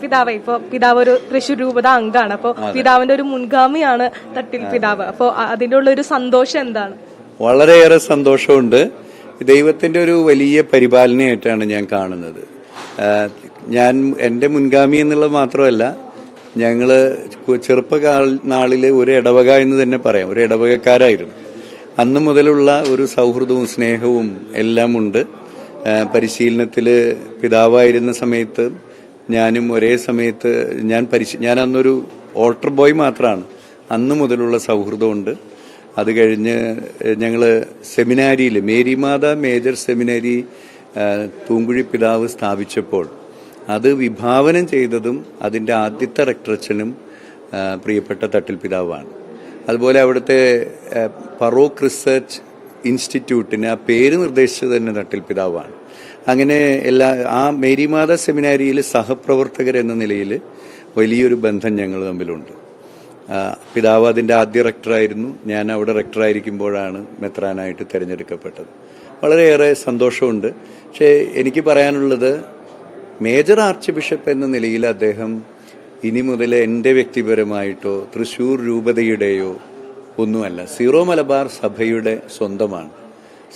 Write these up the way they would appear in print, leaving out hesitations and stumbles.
പിതാവ് പിതാവ് ഒരു തൃശ്ശൂർ രൂപത അംഗമാണ്. അപ്പൊ പിതാവിന്റെ ഒരു മുൻഗാമിയാണ് തട്ടിൽ പിതാവ്. അപ്പൊ അതിന്റെ ഉള്ള ഒരു സന്തോഷം എന്താണ്? വളരെയേറെ സന്തോഷമുണ്ട്. ദൈവത്തിന്റെ ഒരു വലിയ പരിപാലനയായിട്ടാണ് ഞാൻ കാണുന്നത്. ഞാൻ എന്റെ മുൻഗാമി എന്നുള്ളത് മാത്രമല്ല, ഞങ്ങള് നാളില് ഒരു ഇടവക എന്ന് തന്നെ പറയാം, ഒരു ഇടവകക്കാരായിരുന്നു. അന്ന് മുതലുള്ള ഒരു സൗഹൃദവും സ്നേഹവും എല്ലാം ഉണ്ട്. പരിശീലനത്തില് പിതാവായിരുന്ന സമയത്ത് ഞാനും ഒരേ സമയത്ത് ഞാൻ അന്നൊരു ഓൾട്ടർ ബോയ് മാത്രമാണ്. അന്ന് മുതലുള്ള സൗഹൃദമുണ്ട്. അത് കഴിഞ്ഞ് ഞങ്ങള് സെമിനാരിയിൽ മേരിമാത മേജർ സെമിനാരി പൂങ്കുഴി പിതാവ് സ്ഥാപിച്ചപ്പോൾ അത് വിഭാവനം ചെയ്തതും അതിന്റെ ആദ്യത്തെ റെക്ടറച്ചനും പ്രിയപ്പെട്ട തട്ടിൽ പിതാവാണ്. അതുപോലെ അവിടുത്തെ ഫറോക്ക് റിസർച്ച് ഇൻസ്റ്റിറ്റ്യൂട്ടിന് ആ പേര് നിർദ്ദേശിച്ചത് തന്നെ തട്ടിൽ പിതാവാണ്. അങ്ങനെ ആ മേരിമാത സെമിനാരിയിൽ സഹപ്രവർത്തകർ എന്ന നിലയിൽ വലിയൊരു ബന്ധം ഞങ്ങൾ തമ്മിലുണ്ട്. പിതാവ് അതിന്റെ ആദ്യ റെക്ടറായിരുന്നു. ഞാൻ അവിടെ റെക്ടറായിരിക്കുമ്പോഴാണ് മെത്രാനായിട്ട് തിരഞ്ഞെടുക്കപ്പെട്ടത്. വളരെയേറെ സന്തോഷമുണ്ട്. പക്ഷേ എനിക്ക് പറയാനുള്ളത്, മേജർ ആർച്ച് ബിഷപ്പ് എന്ന നിലയിൽ അദ്ദേഹം ഇനി മുതൽ എൻ്റെ വ്യക്തിപരമായിട്ടോ തൃശ്ശൂർ രൂപതയുടെയോ ഒന്നുമല്ല, സീറോ മലബാർ സഭയുടെ സ്വന്തമാണ്.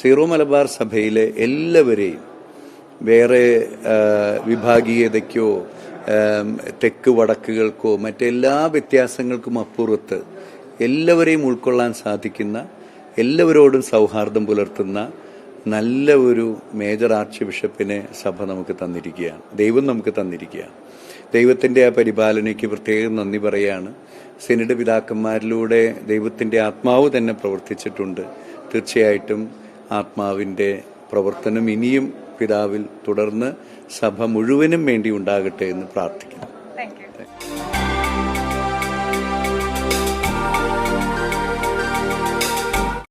സീറോ മലബാർ സഭയിലെ എല്ലാവരെയും വേറെ വിഭാഗീയതയ്ക്കോ തെക്ക് വടക്കുകൾക്കോ മറ്റെല്ലാ വ്യത്യാസങ്ങൾക്കും അപ്പുറത്ത് എല്ലാവരെയും ഉൾക്കൊള്ളാൻ സാധിക്കുന്ന, എല്ലാവരോടും സൗഹാർദ്ദം പുലർത്തുന്ന നല്ല ഒരു മേജർ ആർച്ച് ബിഷപ്പിനെ സഭ നമുക്ക് തന്നിരിക്കുകയാണ്, ദൈവം നമുക്ക് തന്നിരിക്കുകയാണ്. ദൈവത്തിന്റെ ആ പരിപാലനയ്ക്ക് പ്രത്യേകം നന്ദി പറയാണ്. സിനഡ് പിതാക്കന്മാരിലൂടെ ദൈവത്തിന്റെ ആത്മാവ് തന്നെ പ്രവർത്തിച്ചിട്ടുണ്ട്. തീർച്ചയായിട്ടും ആത്മാവിന്റെ പ്രവർത്തനം ഇനിയും പിതാവിൽ തുടർന്ന് സഭ മുഴുവനും വേണ്ടി ഉണ്ടാകട്ടെ എന്ന് പ്രാർത്ഥിക്കുന്നു.